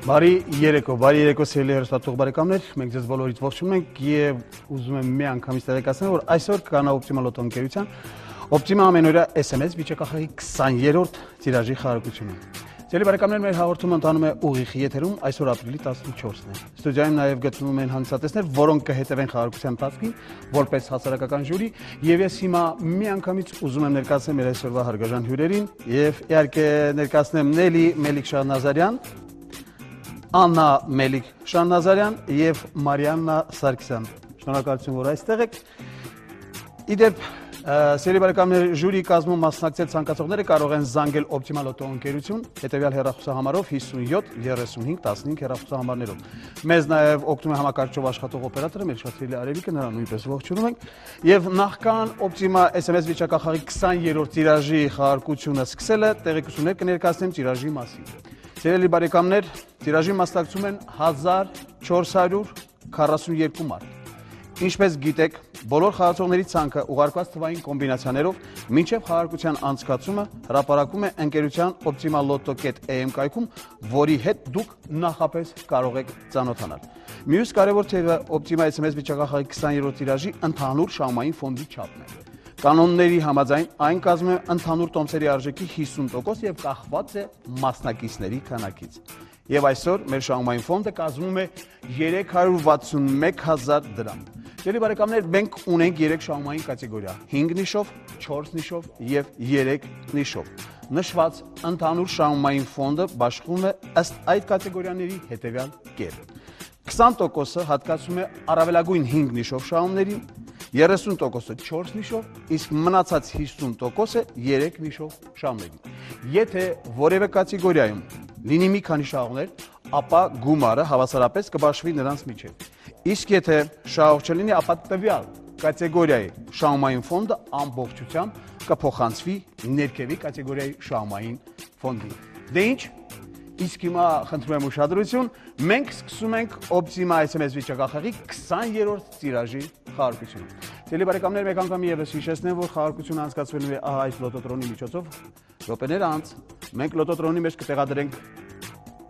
Բարի երեկո սիրելի հեռուստատող բարեկամներ, մենք ձեզ բոլորիդ ողջունում ենք եւ ուզում եմ մի անգամից տեղեկացնել, որ այսօր կանա Օպտիմա լոտո ընկերության Օպտիմա ամենօրյա SMS վիճակախաղի 20-րդ տիրաժի խաղարկությունը։ Սիրելի բարեկամներ, մեր հաղորդումը ընթանում է ուղիղ եթերում, այսօր ապրիլի 14-ն է։ Ստուդիայում նաև գտնվում են հանդիսատեսներ, որոնք կհետևեն խաղարկության ընթացքին որպես հասարակական ժյուրի, եւ ես հիմա մի անգամից ուզում եմ ներկայացնել մեր այսօրվա հարգարժան հյուրերին եւ իհարկե ներկայացնեմ Նելի Մելիք Շահնազարյան, Աննա Մելիք Շահնազարյան եւ Մարիաննա Սարգսյան։ Շնորհակալություն, որ այստեղ եք։ Իդեպ Սիրելի բարեկամներ, ժյուրի կազմում մասնակցել ցանկացողները կարող են զանգել Օպտիմա լոտո ընկերություն հետևյալ հեռախոսահամարով 57 35 15 հեռախոսահամարներով։ Մեզ նաև օգնում է համակարգչով աշխատող օպերատորը Մելիք Արևիկը, նրան նույնպես ողջունում ենք։ Եվ նախքան Օպտիմա SMS վիճակախաղի 20-րդ տիրաժի խաղարկությունը սկսելը տեղեկություններ կներկայացնեմ տիրաժի մասին։ Սիրելի բարեկամներ, տիրաժի մասնակցում են 1442 մարդ։ Ինչպես գիտեք, բոլոր խաղացողների ցանկը ուղարկված թվային կոմբինացիաներով մինչև խաղարկության անցկացումը հրապարակում է ընկերության Optima Lotto.am կայքում, որի հետ դուք նախապես կարող եք ծանոթանալ։ Մյուս կարևոր թեվը Optima SMS վիճակախաղի 20-րդ տիրաժի ընդհանուր շահումային ֆոնդի չափն է։ Կանոնների համաձայն այն կազմում է ընդհանուր տոմսերի արժեքի 50% եւ կախված է մասնակիցների քանակից։ Եվ այսօր մեր շահումային ֆոնդը կազմում է 361,000 դրամ։ Սիրելի բարեկամներ, մենք ունենք 3 շահումային կատեգորիա՝ 5 նիշով, 4 նիշով եւ 3 նիշով։ Նշված ընդհանուր շահումային ֆոնդը բաշխվում է ըստ այդ կատեգորիաների հետևյալ կերպ։ 20%-ը հատկացում է առավելագույն 5 նիշով շահումներին, 30%-ը 4 նիշով, իսկ մնացած 50%-ը 3 նիշով շահումներին։ Եթե որևէ կատեգորիայում լինի մի քանի շահումներ, ապա գումարը հավասարապես կբաշխվի նրանց միջև։ Իսկ եթե շահող չլինի, ապա տվյալ կատեգորիայի շահումային ֆոնդը ամբողջությամբ կփոխանցվի ներքևի կատեգորիայի շահումային ֆոնդին։ Դե ինչ, իսկ հիմա խնդրում եմ ուշադրություն, մենք սկսում ենք Optima SMS վիճակախաղի 20-րդ տիրաժի խաղարկությունը։ Սիրելի բարեկամներ, մեկ անգամ եւս հիշեցնեմ, որ խաղարկությունը անցկացվելու է այս լոտոտրոնի միջոցով։ Րոպեներ անց մենք լոտոտրոնի մեջ կտեղադրենք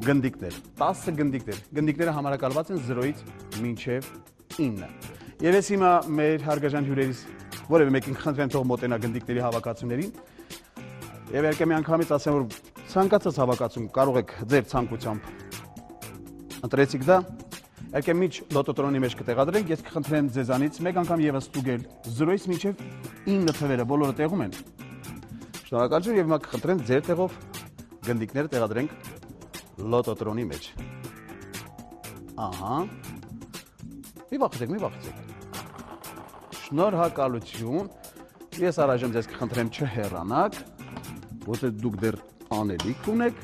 գնդիկներ, 10 գնդիկներ։ Գնդիկները համարակալված են 0-ից մինչև 9։ Եվ ես հիմա մեր հարգարժան հյուրերից որևէ մեկին խնդրեմ թող մոտենա գնդիկների հավաքածուներին։ Եվ երկու մի անգամից ասեմ, որ ցանկացած հավաքածուն կարող եք ձեր ցանկությամբ ընտրեցիք դա։ Երկու միջ լոտոտրոնի մեջ կտեղադրենք, ես կխնդրեմ ձեզանից մեկ անգամ եւս ստուգել 0-ից մինչև 9 թվերը բոլորը տեղում են։ Շնորհակալություն եւ հիմա կխնդրեմ ձեր տեղով գնդիկները տեղադրենք լոտոտրոնի մեջ։ Ահա։ Մի վախեցեք։ Շնորհակալություն։ Ես առայժմ ձեզ կխնդրեմ չհեռանաք, որտեղ դուք դեռ անելիք ունեք։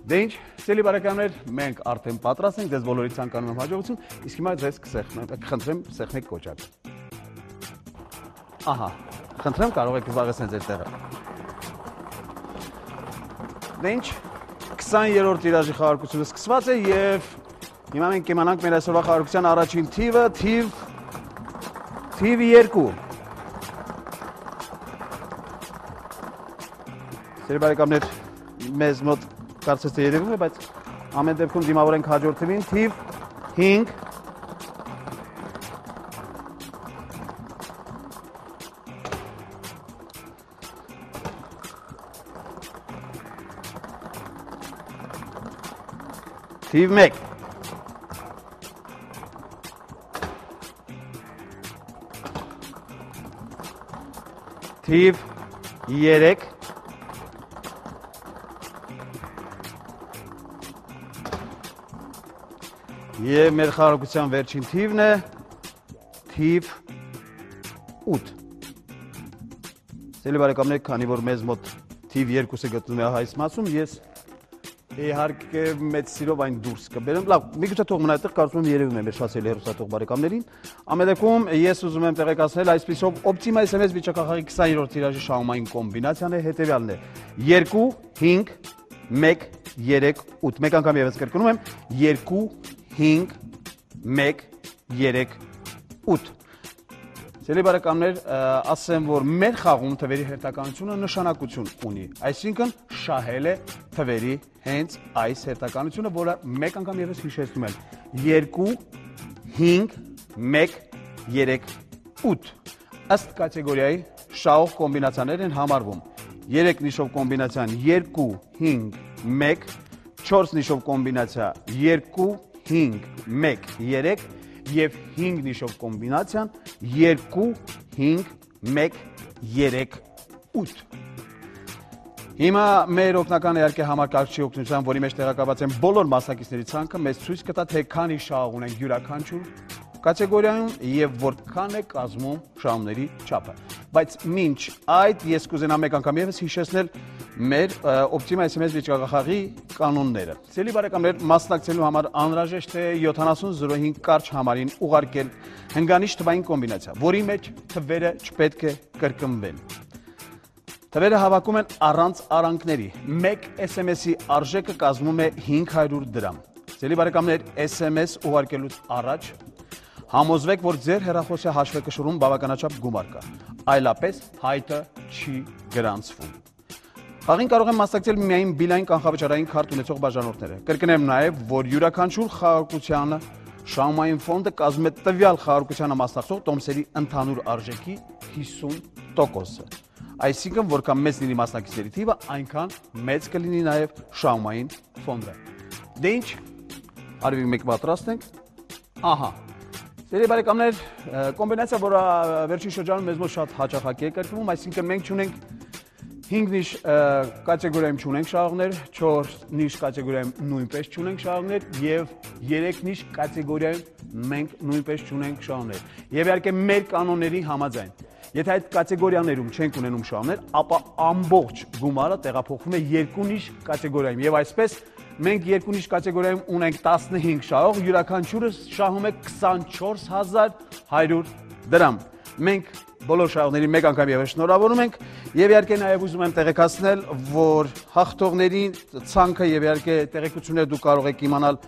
Դե ինչ, սիրելի բարեկամներ, մենք արդեն պատրաստ ենք, ձեզ բոլորի ցանկանում եմ հաջողություն, իսկ հիմա ձեզ կխնդրեմ սեղմեք կոճակ։ Ահա, խնդրեմ կարող եք զբաղեցնել ձեր տեղը։ Դե ինչ, 20-րդ տիրաժի խաղարկությունը սկսված է եւ հիմա մենք կիմանանք մեր այսօրվա խաղարկության առաջին թիվը, թիվ 2։ Սիրելի բարեկամներ, մեզ մոտ կարծես թե երևում է, բայց ամեն դեպքում դիմավորենք հաջորդ թվին, թիվ 5։ Թիվ 1։ Թիվ 3։ Եվ մեր խաղարկության վերջին թիվն է, թիվ 8։ Սիրելի բարեկամներ, քանի որ մեզ մոտ թիվ 2-ը գտնվում է այս մասում, ես իհարկե մեծ սիրով այն դուրս կբերեմ։ Լավ, միգուցե թող մնա այդտեղ, կարծում եմ երևում է մեր շատ սիրելի հեռուստատող բարեկամներին։ Ամեն դեպքում ես ուզում եմ տեղեկացնել այսպիսով Optima SMS վիճակախաղի 20-րդ տիրաժի շահումային կոմբինացիան է հետևյալն է. 2, 5, 1, 3, 8։ Մեկ անգամ եւս կրկնում եմ 2, 5, 1, 3, 8։ Սիրելի բարեկամներ, ասեմ, որ մեր խաղում թվերի հերթականությունը նշանակություն ունի, այսինքն շահել է թվերի հենց այս հերթականությունը, որը մեկ անգամ ևս հիշեցնում եմ 2, 5, 1, 3, 8 ըստ կատեգորիայի շահող կոմբինացիաներ են համարվում 3 նիշով կոմբինացիան 2, 5, 1, 4 նիշով կոմբինացիա 2, 5, 1, 3 և 5 նիշով կոմբինացիան 2, 5, 1, 3, 8 Հիմա մեր օգնական իհարկե համակարգչի օգնությամբ, որի մեջ տեղակայված են բոլոր մասնակիցների ցանկը, մեզ ցույց կտա, թե քանի շահ ունենք յուրաքանչյուր կատեգորիայում եւ որքան է կազմում շահումների չափը։ Բայց մինչ այդ ես կուզենամ մեկ անգամ եւս հիշեցնել մեր օպտիմա SMS վիճակախաղի կանոնները։ Սիրելի բարեկամներ, մասնակցելու համար անհրաժեշտ է 7005 կարճ համարին ուղարկել հնգանիշ թվային կոմբինացիա, որի մեջ թվերը չպետք է կրկնվեն։ Թվերը հավաքում են առանց արանքների։ Մեկ SMS-ի արժեքը կազմում է 500 դրամ։ Սիրելի բարեկամներ, SMS ուղարկելուց առաջ համոզվեք, որ ձեր հեռախոսի հաշվեկշռում բավականաչափ գումար կա, այլապես հայտը չի գրանցվում։ Խաղին կարող են մասնակցել միայն բիլային կանխավճարային քարտ ունեցող բաժանորդները։ Կրկնեմ նաև, որ յուրաքանչյուր խաղարկությանը շահումային ֆոնդը կազմում է տվյալ խաղարկությանը մասնակցող տոմսերի ընդհանուր արժեքի 50%-ը։ Այսինքն, որքան մեծ լինի մասնակիցների թիվը, այնքան մեծ կլինի նաև շահումային ֆոնդը։ Դե ինչ, արևի մեկ պատրաստ ենք։ Ահա։ Սիրելի բարեկամներ, կոմբինացիա, որը վերջին շրջանում մեզ մոտ շատ հաճախակի է կրկնվում, այսինքն մենք չունենք 5 նիշ կատեգորիայում չունենք շահողներ, 4 նիշ կատեգորիայում նույնպես չունենք շահողներ եւ 3 նիշ կատեգորիայում մենք նույնպես չունենք շահողներ։ Եվ իհարկե մեր կանոնների համաձայն, եթե այդ կատեգորիաներում չենք ունենում շահողներ, ապա ամբողջ գումարը տեղափոխվում է 2 նիշ կատեգորիայում եւ այսպես մենք 2 նիշ կատեգորիայում ունենք 15 շահող, յուրաքանչյուրը շահում է 24100 դրամ։ Մենք բոլոր շահողների մեկ անգամ եւս շնորհավորում ենք եւ իհարկե նաեւ ուզում եմ տեղեկացնել, որ հաղթողների ցանկը եւ իհարկե տեղեկությունները դուք կարող եք իմանալ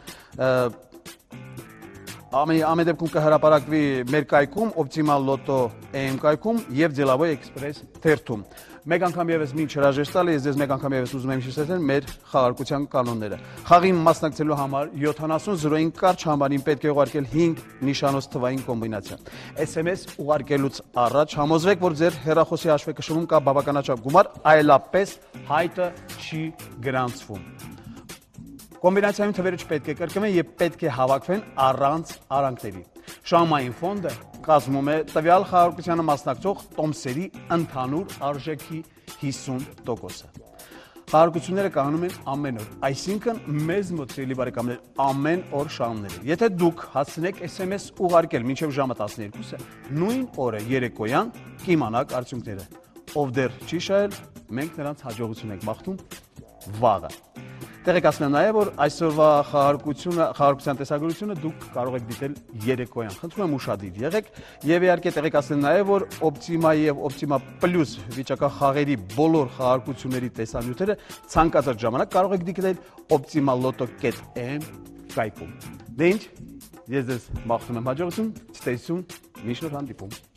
ամեն դեպքում կհրապարակվի մեր կայքում Optimal Lotto AM կայքում եւ Delavoye Express թերթում։ Մեկ անգամ եւս մինչ հրաժեշտ տալը ես ձեզ մեկ անգամ եւս ուզում եմ հիշեցնել մեր խաղարկության կանոնները։ Խաղին մասնակցելու համար 7005 կարճ համարին պետք է ուղարկել 5 նիշանոց թվային կոմբինացիա։ SMS ուղարկելուց առաջ համոզվեք, որ ձեր հեռախոսի հաշվեկշռում կա բավականաչափ գումար, այլապես հայտը չի գրանցվում։ Կոմբինացիայում թվերը չպետք է կրկնվեն եւ պետք է հավաքվեն առանց արանքների։ Շահումային ֆոնդը կազմում է տվյալ խաղարկությանը մասնակցող տոմսերի ընդհանուր արժեքի 50%-ը։ Խաղարկությունները կայանում են ամեն օր, այսինքն մեզ մոտ սիրելի բարեկամներ ամեն օր շահումներ են։ Եթե դուք հասցնեք SMS ուղարկել մինչև ժամը 12-ը, նույն օրը երեկոյան կիմանաք արդյունքները։ Ով դեռ չի շահել, մենք նրանց հաջողություն ենք մաղթում վաղը։ Տեղեկացնեմ նաև, որ այսօրվա խաղարկության տեսագրությունը դուք կարող եք դիտել երեկոյան։ Խնդրում եմ ուշադիր եղեք եւ իհարկե տեղեկացնեմ նաև, որ Optima եւ Optima Plus վիճակախաղերի բոլոր խաղարկությունների տեսանյութերը ցանկացած ժամանակ կարող եք դիտել optimallotto.am կայքում։ Դե ինչ, ես ձեզ մաղթում եմ հաջողություն, ցտեսություն, միշտ հանդիպում։